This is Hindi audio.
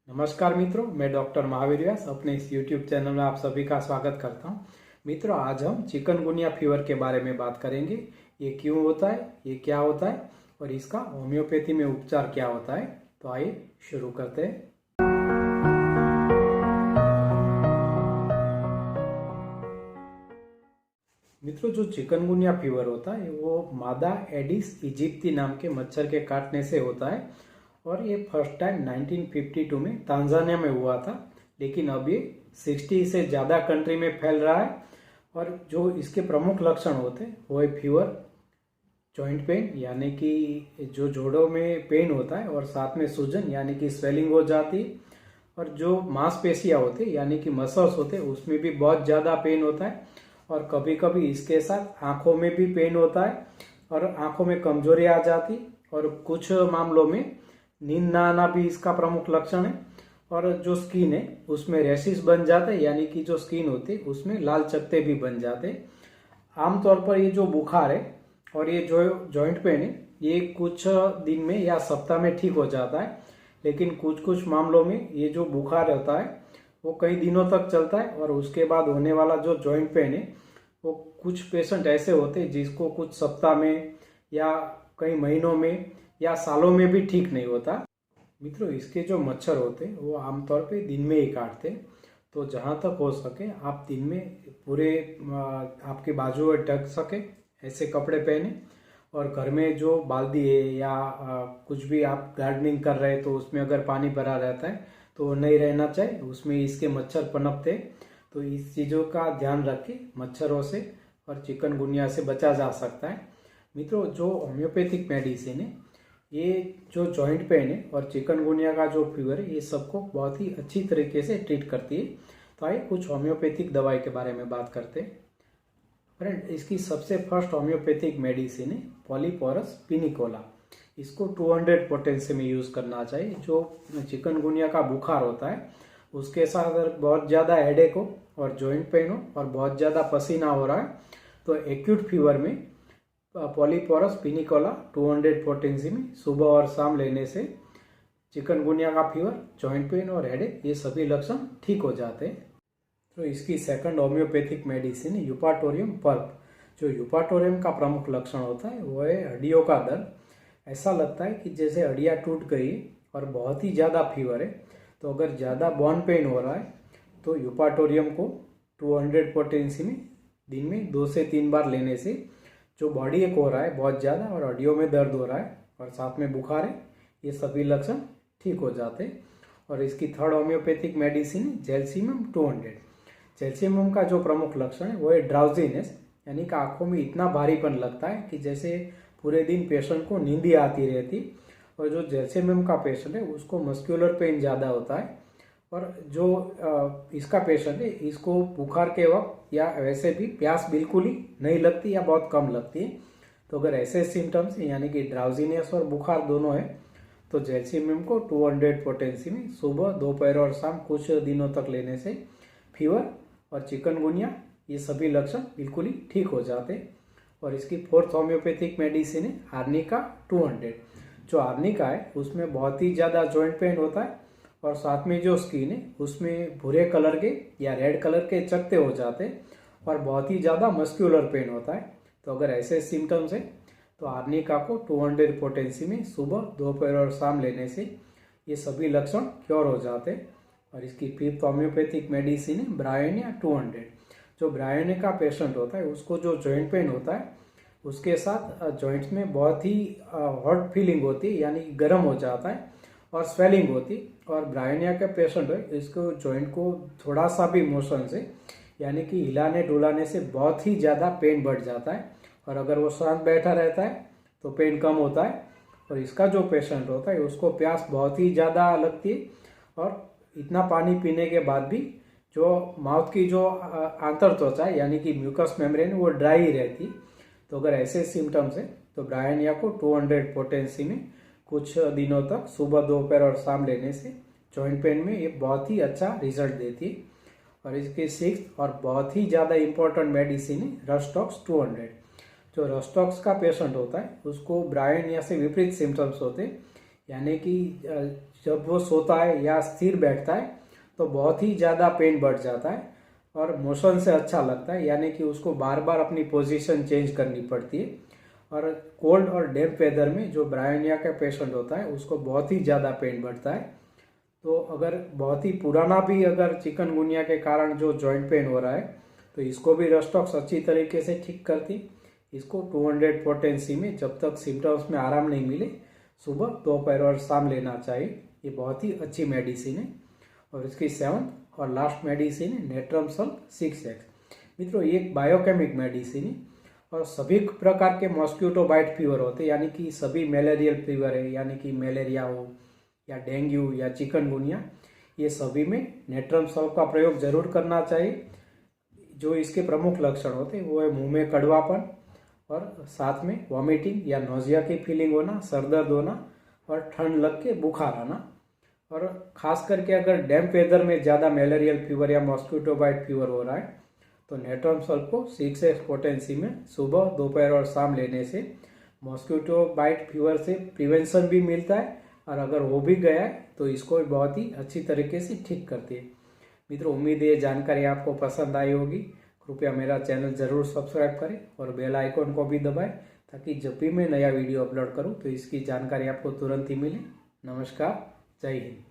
नमस्कार मित्रों, मैं डॉक्टर महावीर व्यास अपने इस यूट्यूब चैनल में आप सभी का स्वागत करता हूं। मित्रों, आज हम चिकनगुनिया फीवर के बारे में बात करेंगे। ये क्यों होता है, ये क्या होता है और इसका होम्योपैथी में उपचार क्या होता है। तो आइए शुरू करते हैं। मित्रों, जो चिकनगुनिया फीवर होता है वो मादा एडिस इजिप्टी नाम के मच्छर के काटने से होता है और ये फर्स्ट टाइम 1952 में तांजानिया में हुआ था, लेकिन अब ये 60 से ज़्यादा कंट्री में फैल रहा है। और जो इसके प्रमुख लक्षण होते हैं वो है फीवर, जॉइंट पेन यानी कि जो जोड़ों में पेन होता है, और साथ में सूजन यानी कि स्वेलिंग हो जाती है, और जो मांसपेशियां होती है यानी कि मसल्स होते हैं उसमें भी बहुत ज़्यादा पेन होता है। और कभी कभी इसके साथ आंखों में भी पेन होता है और आंखों में कमजोरी आ जाती, और कुछ मामलों में नींद ना आना भी इसका प्रमुख लक्षण है। और जो स्किन है उसमें रैशेस बन जाते हैं, यानी कि जो स्किन होती है उसमें लाल चकत्ते भी बन जाते हैं। आमतौर पर ये जो बुखार है और ये जो जॉइंट पेन है ये कुछ दिन में या सप्ताह में ठीक हो जाता है, लेकिन कुछ कुछ मामलों में ये जो बुखार होता है वो कई दिनों तक चलता है, और उसके बाद होने वाला जो जॉइंट पेन है वो कुछ पेशेंट ऐसे होते हैं जिसको कुछ सप्ताह में या कई महीनों में या सालों में भी ठीक नहीं होता। मित्रों, इसके जो मच्छर होते हैं वो आमतौर पे दिन में ही काटते हैं, तो जहाँ तक हो सके आप दिन में पूरे आपके बाजू में ढक सके ऐसे कपड़े पहने। और घर में जो बाल्टी है या कुछ भी आप गार्डनिंग कर रहे हैं तो उसमें अगर पानी भरा रहता है तो वो नहीं रहना चाहिए, उसमें इसके मच्छर पनपते हैं। तो इस चीज़ों का ध्यान रख के मच्छरों से और चिकनगुनिया से बचा जा सकता है। मित्रों, जो होम्योपैथिक मेडिसिन है ये जो जॉइंट पेन है और चिकनगुनिया का जो फीवर है ये सबको बहुत ही अच्छी तरीके से ट्रीट करती है। तो आइए कुछ होम्योपैथिक दवाई के बारे में बात करते हैं। फ्रेंड, इसकी सबसे फर्स्ट होम्योपैथिक मेडिसिन है पॉलीपोरस पिनिकोला। इसको 200 पोटेंसी में यूज़ करना चाहिए। जो चिकनगुनिया का बुखार होता है उसके साथ अगर बहुत ज़्यादा हेडेक हो और जॉइंट पेन हो और बहुत ज़्यादा पसीना हो रहा है तो एक्यूट फीवर में पॉलीपोरस पिनिकोला 200 पोटेंसी में सुबह और शाम लेने से चिकनगुनिया का फीवर, जॉइंट पेन और हेडेक ये सभी लक्षण ठीक हो जाते हैं। तो इसकी सेकंड होम्योपैथिक मेडिसिन है यूपाटोरियम पल्प। जो यूपाटोरियम का प्रमुख लक्षण होता है वो है हड्डियों का दर्द। ऐसा लगता है कि जैसे हड्डियाँ टूट गई और बहुत ही ज़्यादा फीवर है। तो अगर ज़्यादा बोन पेन हो रहा है तो यूपाटोरियम को 200 पोटेंसी में दिन में 2 से 3 बार लेने से जो बॉडी एक हो रहा है बहुत ज़्यादा और हड्डियों में दर्द हो रहा है और साथ में बुखार है, ये सभी लक्षण ठीक हो जाते हैं। और इसकी थर्ड होम्योपैथिक मेडिसिन है जेलसीमम 200। जेलसीमम का जो प्रमुख लक्षण है वो है ड्राउजीनेस, यानी कि आंखों में इतना भारीपन लगता है कि जैसे पूरे दिन पेशेंट को नींद ही आती रहती। और जो जेलसीमम का पेशेंट है उसको मस्कुलर पेन ज़्यादा होता है, और जो इसका पेशेंट है इसको बुखार के वक्त या वैसे भी प्यास बिल्कुल ही नहीं लगती या बहुत कम लगती है। तो अगर ऐसे सिम्टम्स यानी कि ड्राउजीनेस और बुखार दोनों है तो जेलसीमम को 200 पोटेंसी में सुबह, दोपहर और शाम कुछ दिनों तक लेने से फीवर और चिकनगुनिया ये सभी लक्षण बिल्कुल ही ठीक हो जाते। और इसकी फोर्थ होम्योपैथिक मेडिसिन है आर्निका 200। जो आर्निका है उसमें बहुत ही ज़्यादा जॉइंट पेन होता है और साथ में जो स्किन है उसमें भूरे कलर के या रेड कलर के चकत्ते हो जाते हैं और बहुत ही ज़्यादा मस्कुलर पेन होता है। तो अगर ऐसे सिम्टम्स है तो आर्निका को 200 पोटेंसी में सुबह, दोपहर और शाम लेने से ये सभी लक्षण क्योर हो जाते हैं। और इसकी फिफ्थ होम्योपैथिक मेडिसिन है ब्रायोनिया 200। जो ब्रायोनिया का पेशेंट होता है उसको जो जॉइंट पेन होता है उसके साथ जॉइंट्स में बहुत ही हॉट फीलिंग होती है, यानी गर्म हो जाता है और स्वेलिंग होती। और ब्रायोनिया का पेशेंट है इसको जॉइंट को थोड़ा सा भी मोशन से यानी कि हिलाने डुलाने से बहुत ही ज़्यादा पेन बढ़ जाता है, और अगर वो शांत बैठा रहता है तो पेन कम होता है। और इसका जो पेशेंट होता है उसको प्यास बहुत ही ज़्यादा लगती है, और इतना पानी पीने के बाद भी जो माउथ की जो आंतर त्वचा है यानी कि म्यूकस मेम्ब्रेन वो ड्राई ही रहती। तो अगर ऐसे सिम्टम्स है तो ब्रायोनिया को 200 पोटेंसी में कुछ दिनों तक सुबह, दोपहर और शाम लेने से जॉइंट पेन में ये बहुत ही अच्छा रिजल्ट देती है। और इसके सिक्स्थ और बहुत ही ज़्यादा इम्पोर्टेंट मेडिसिन है रस्टॉक्स 200। जो रस्टॉक्स का पेशेंट होता है उसको ब्रायोनिया से विपरीत सिम्टम्स होते हैं, यानी कि जब वो सोता है या स्थिर बैठता है तो बहुत ही ज़्यादा पेन बढ़ जाता है और मोशन से अच्छा लगता है, यानी कि उसको बार बार अपनी पोजीशन चेंज करनी पड़ती है। और कोल्ड और डैम्प वेदर में जो ब्रायोनिया का पेशेंट होता है उसको बहुत ही ज़्यादा पेन बढ़ता है। तो अगर बहुत ही पुराना भी अगर चिकनगुनिया के कारण जो जॉइंट पेन हो रहा है तो इसको भी रस्टॉक्स अच्छी तरीके से ठीक करती। इसको 200 पोटेंसी में जब तक सिम्टम्स में आराम नहीं मिले सुबह, दोपहर और शाम लेना चाहिए। ये बहुत ही अच्छी मेडिसिन है। और इसकी 7th और लास्ट मेडिसिन है नेट्रमसल 6x। मित्रों, ये एक बायोकेमिक मेडिसिन है और सभी प्रकार के मॉस्किटो बाइट फीवर होते हैं, यानी कि सभी मलेरियल फीवर है, यानी कि मलेरिया हो या डेंगू या चिकनगुनिया, ये सभी में नेट्रमसल का प्रयोग जरूर करना चाहिए। जो इसके प्रमुख लक्षण होते हैं वो है मुंह में कड़वापन और साथ में वॉमिटिंग या नोजिया की फीलिंग होना, सरदर्द होना और ठंड लग के बुखार आना। और खास करके अगर डैम्प वेदर में ज़्यादा मलेरियल फीवर या मॉस्किटो बाइट फीवर हो रहा है तो नेट्रमसल को 6x पोटेंसी में सुबह, दोपहर और शाम लेने से मॉस्किटो बाइट फीवर से प्रिवेंशन भी मिलता है और अगर हो भी गया है तो इसको बहुत ही अच्छी तरीके से ठीक करती है। मित्रों, उम्मीद है ये जानकारी आपको पसंद आई होगी। कृपया मेरा चैनल ज़रूर सब्सक्राइब करें और बेल आइकॉन को भी दबाएं ताकि जब भी मैं नया वीडियो अपलोड करूं तो इसकी जानकारी आपको तुरंत ही मिले। नमस्कार, जय हिंद।